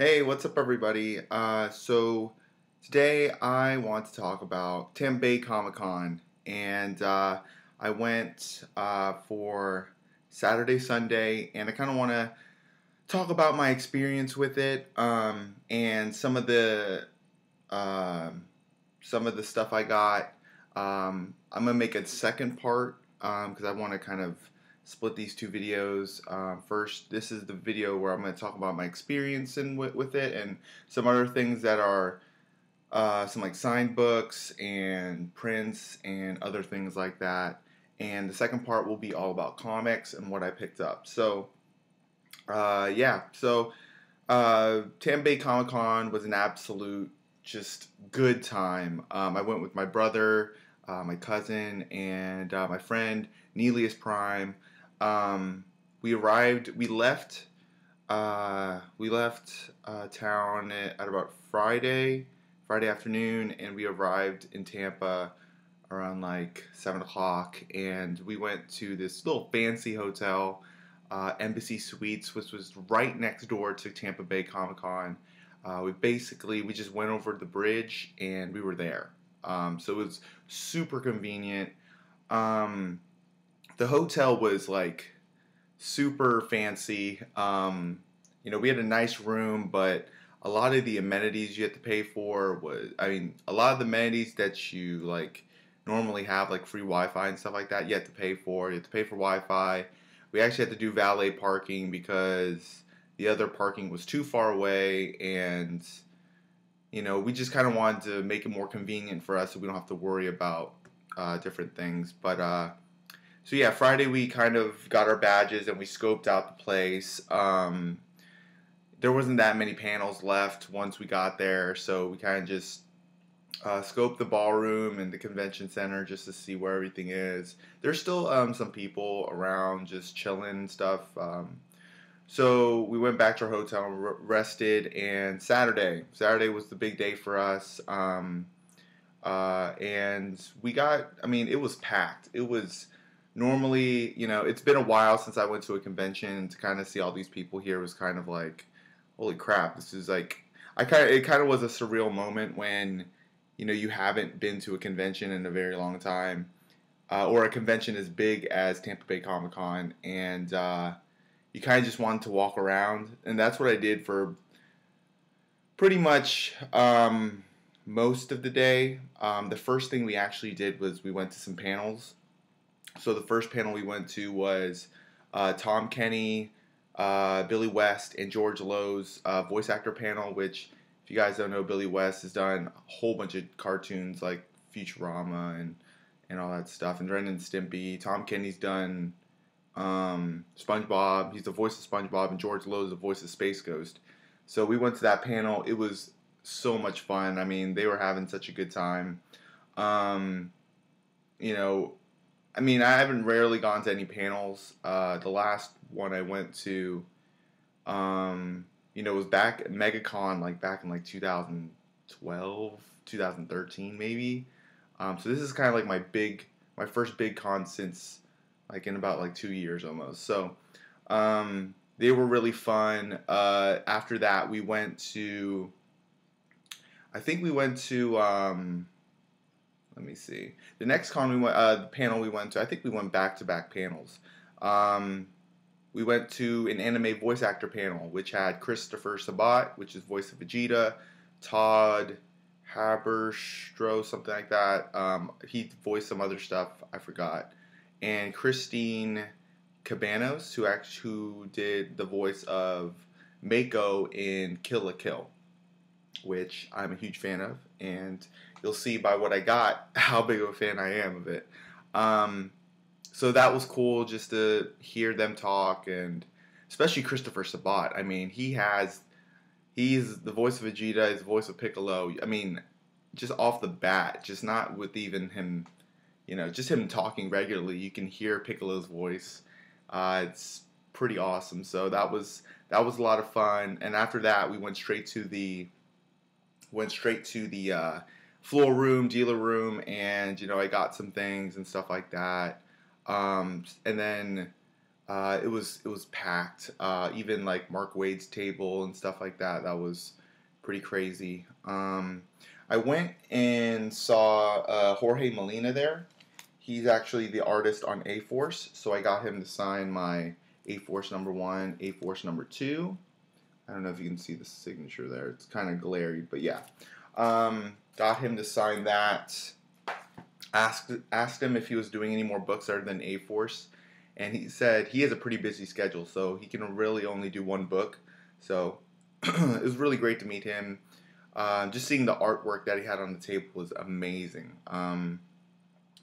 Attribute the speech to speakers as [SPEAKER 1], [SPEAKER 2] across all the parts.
[SPEAKER 1] Hey, what's up, everybody? So today I want to talk about Tampa Bay Comic Con, and I went for Saturday, Sunday, and I kind of want to talk about my experience with it, and some of the stuff I got. I'm gonna make a second part because I want to kind of split these two videos. First, this is the video where I'm going to talk about my experience with it and some other things that are some like signed books and prints and other things like that. And the second part will be all about comics and what I picked up. So, yeah. So, Tampa Bay Comic Con was an absolute just good time. I went with my brother, my cousin, and my friend Neelius Prime. We arrived. We left town at about Friday afternoon, and we arrived in Tampa around like 7 o'clock. And we went to this little fancy hotel, Embassy Suites, which was right next door to Tampa Bay Comic Con. We just went over the bridge and we were there. So it was super convenient. The hotel was like super fancy. We had a nice room, but a lot of the amenities you had to pay for a lot of the amenities that you like normally have, like free Wi-Fi and stuff like that, you had to pay for. You had to pay for Wi-Fi. We actually had to do valet parking because the other parking was too far away, and we just kind of wanted to make it more convenient for us so we don't have to worry about different things. But so yeah, Friday we kind of got our badges and we scoped out the place. There wasn't that many panels left once we got there, so we kind of just scoped the ballroom and the convention center just to see where everything is. There's still some people around just chilling and stuff. So we went back to our hotel and rested, and Saturday was the big day for us. And it was packed. It was normally, it's been a while since I went to a convention. To kind of see all these people here was kind of like, holy crap, this is like, it kind of was a surreal moment when, you haven't been to a convention in a very long time, or a convention as big as Tampa Bay Comic Con, and you kind of just wanted to walk around, and that's what I did for pretty much most of the day. The first thing we actually did was we went to some panels. So the first panel we went to was Tom Kenny, Billy West, and George Lowe's voice actor panel, which, if you guys don't know, Billy West has done a whole bunch of cartoons like Futurama and all that stuff, and Ren and Stimpy. Tom Kenny's done SpongeBob. He's the voice of SpongeBob, and George Lowe is the voice of Space Ghost. So we went to that panel. It was so much fun. I mean, they were having such a good time. I haven't rarely gone to any panels. The last one I went to, was back at MegaCon, like back in like 2012, 2013 maybe. So this is kind of like my first big con since like in about like 2 years almost. So they were really fun. After that, let me see. The next the panel we went to, I think we went back-to-back panels. We went to an anime voice actor panel, which had Christopher Sabat, which is voice of Vegeta, Todd Haberstroh, something like that. He voiced some other stuff, I forgot. And Christine Cabanos, who did the voice of Mako in Kill la Kill, which I'm a huge fan of, and you'll see by what I got how big of a fan I am of it. So that was cool just to hear them talk, and especially Christopher Sabat. I mean, he's the voice of Vegeta, he's the voice of Piccolo. I mean, just off the bat, just not with even him, just him talking regularly, you can hear Piccolo's voice. It's pretty awesome. So that was a lot of fun. And after that, we went straight to the floor room, dealer room, and I got some things and stuff like that. And then It was packed. Even like Mark Wade's table and stuff like that. That was pretty crazy. I went and saw Jorge Molina there. He's actually the artist on A Force, so I got him to sign my A Force #1, A Force #2. I don't know if you can see the signature there. It's kind of glary, but yeah. Got him to sign that. Asked him if he was doing any more books other than A Force, and he said he has a pretty busy schedule, so he can really only do one book. So it was really great to meet him. Just seeing the artwork that he had on the table was amazing.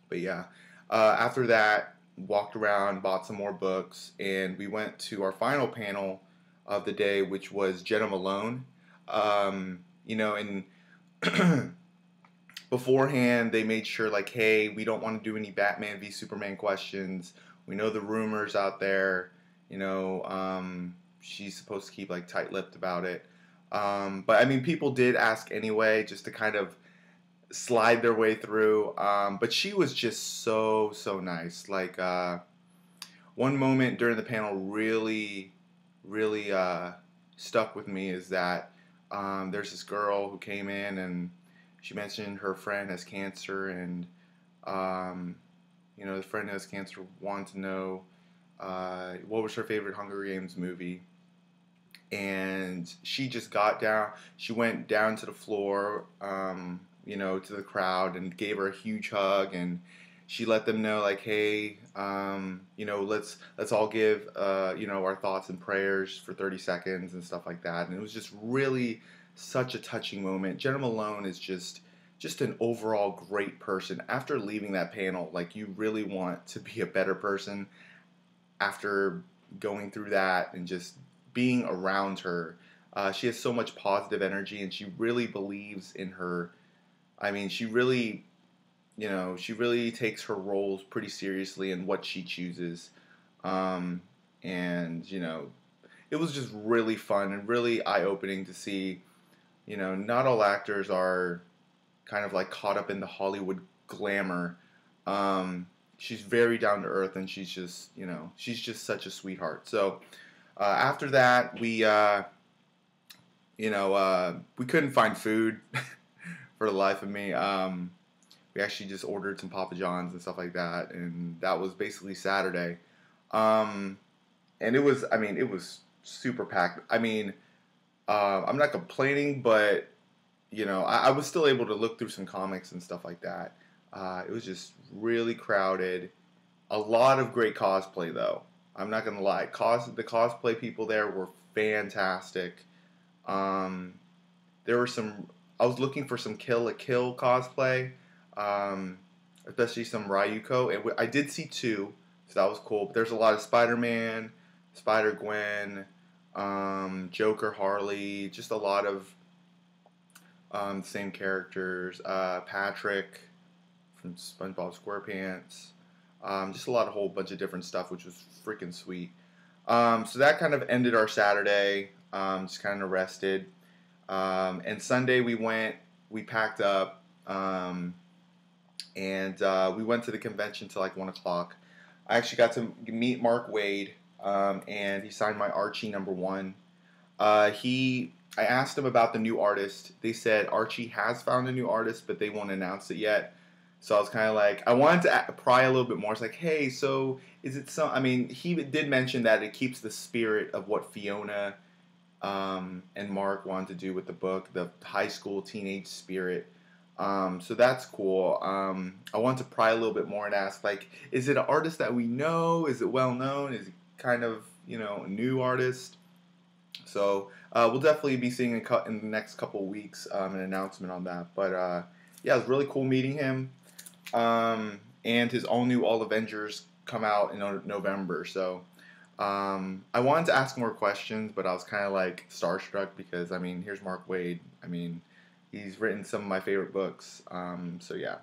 [SPEAKER 1] But yeah, after that, walked around, bought some more books, and we went to our final panel of the day, which was Jenna Malone. And beforehand, they made sure, like, hey, we don't want to do any Batman v Superman questions. We know the rumors out there. She's supposed to keep, like, tight-lipped about it. But, I mean, people did ask anyway, just to kind of slide their way through. But she was just so nice. Like, one moment during the panel really stuck with me is that there's this girl who came in and she mentioned her friend has cancer, and the friend who has cancer wanted to know what was her favorite Hunger Games movie. And she just got down. She went down to the floor, to the crowd, and gave her a huge hug. And she let them know, like, hey, let's all give, our thoughts and prayers for 30 seconds and stuff like that. And it was just really such a touching moment. Jenna Malone is just an overall great person. After leaving that panel, like, you really want to be a better person after going through that and just being around her. She has so much positive energy, and she really believes in her. I mean, she really takes her roles pretty seriously in what she chooses. It was just really fun and really eye-opening to see, not all actors are kind of like caught up in the Hollywood glamour. She's very down to earth, and she's just such a sweetheart. So after that, we couldn't find food for the life of me. We actually just ordered some Papa John's and stuff like that, and that was basically Saturday. And it was super packed. I mean, I'm not complaining, but I was still able to look through some comics and stuff like that. It was just really crowded. A lot of great cosplay, though. I'm not gonna lie. The cosplay people there were fantastic. There were some. I was looking for some Kill la Kill cosplay, especially some Ryuko, and I did see 2, so that was cool. But there's a lot of Spider-Man, Spider-Gwen, Joker, Harley, just a lot of same characters. Patrick from SpongeBob SquarePants. Just a whole bunch of different stuff, which was freaking sweet. So that kind of ended our Saturday. Just kind of rested. And Sunday we packed up, and we went to the convention till like 1 o'clock. I actually got to meet Mark Wade, and he signed my Archie #1. I asked him about the new artist. They said Archie has found a new artist, but they won't announce it yet. So I was kind of like, I wanted to pry a little bit more. It's like, hey, so is it some? I mean, he did mention that it keeps the spirit of what Fiona and Mark wanted to do with the book, the high school teenage spirit. So that's cool. I want to pry a little bit more and ask, like, is it an artist that we know? Is it well known? Is it kind of, a new artist? So we'll definitely be seeing in the next couple of weeks an announcement on that. But yeah, it was really cool meeting him. And his all-new All Avengers come out in November. So I wanted to ask more questions, but I was kind of like starstruck because, I mean, here's Mark Wade. I mean, he's written some of my favorite books. So yeah.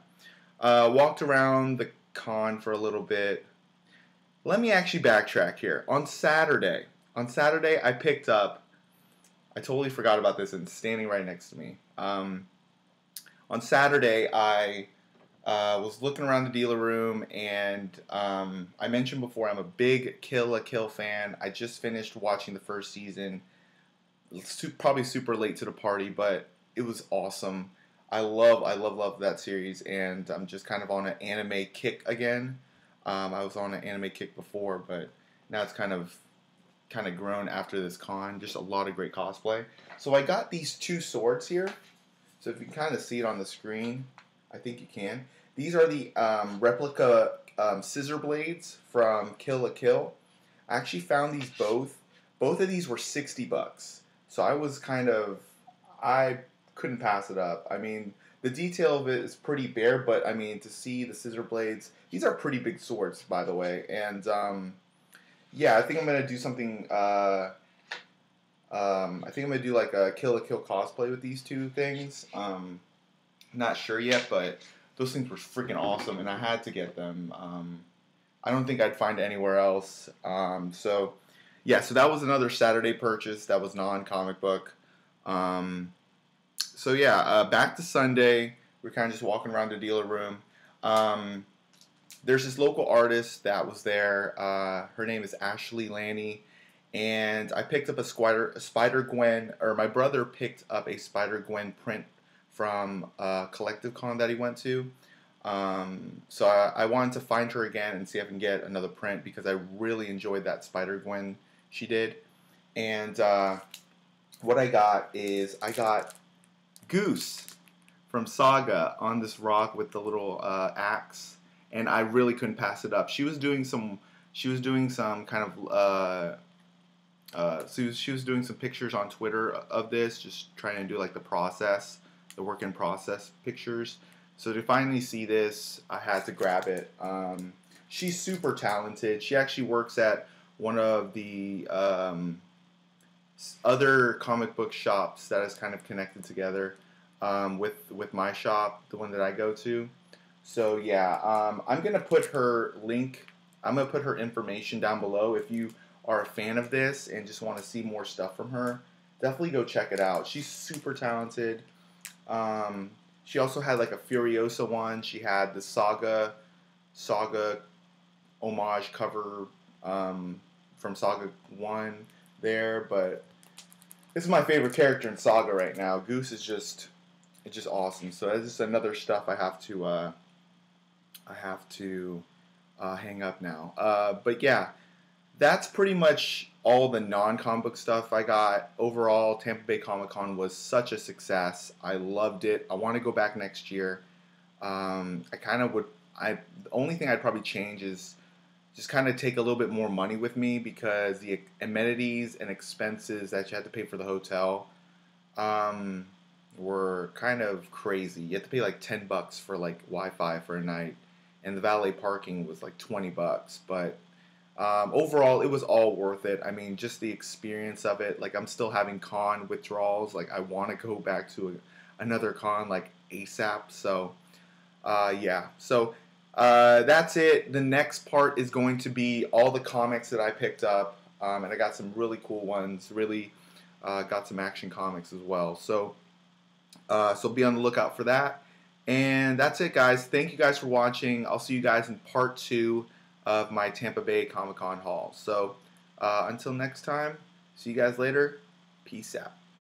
[SPEAKER 1] Walked around the con for a little bit. Let me actually backtrack here. On Saturday, I picked up, I totally forgot about this, and it's standing right next to me. On Saturday, I Was looking around the dealer room, and I mentioned before I'm a big Kill la Kill fan. I just finished watching the first season. Probably super late to the party, but it was awesome. I love that series, and I'm just kind of on an anime kick again. I was on an anime kick before, but now it's kind of grown after this con. Just a lot of great cosplay. So I got these two swords here. So if you can kind of see it on the screen, I think you can. These are the replica scissor blades from Kill la Kill. I actually found these both. Both of these were $60. So I couldn't pass it up. I mean, the detail of it is pretty bare, but I mean, to see the scissor blades, these are pretty big swords, by the way. And yeah, I think I'm gonna do something. I think I'm gonna do like a Kill la Kill cosplay with these two things. Not sure yet, but those things were freaking awesome, and I had to get them. I don't think I'd find it anywhere else. So yeah, so that was another Saturday purchase that was non-comic book. So yeah, back to Sunday. We're kind of just walking around the dealer room. There's this local artist that was there. Her name is Ashley Lanni, and I picked up a Spider-Gwen, or my brother picked up a Spider-Gwen print from a collective con that he went to. So I wanted to find her again and see if I can get another print because I really enjoyed that Spider-Gwen she did. And what I got is I got Goose from Saga on this rock with the little axe, and I really couldn't pass it up. She was doing some kind of she was doing some pictures on Twitter of this, just trying to do like the work in process pictures. So to finally see this, I had to grab it. She's super talented. She actually works at one of the other comic book shops that is kind of connected together with my shop, the one that I go to. So yeah, I'm gonna put her link. I'm gonna put her information down below. If you are a fan of this and just want to see more stuff from her, definitely go check it out. She's super talented. She also had like a Furiosa one. She had the Saga homage cover from Saga 1 there, but this is my favorite character in Saga right now. Goose is just awesome. So that's just another stuff I have to hang up now. But yeah, that's pretty much all the non-comic book stuff I got. Overall, Tampa Bay Comic Con was such a success. I loved it. I want to go back next year. The only thing I'd probably change is just kind of take a little bit more money with me because the amenities and expenses that you had to pay for the hotel were kind of crazy. You had to pay like $10 for like Wi-Fi for a night, and the valet parking was like $20. But overall, it was all worth it. I mean, just the experience of it. Like, I'm still having con withdrawals. Like, I want to go back to another con like ASAP. So yeah. So that's it. The next part is going to be all the comics that I picked up, and I got some really cool ones. Really got some action comics as well. So so be on the lookout for that. And that's it, guys. Thank you guys for watching. I'll see you guys in part 2 of my Tampa Bay Comic Con haul. So until next time, see you guys later. Peace out.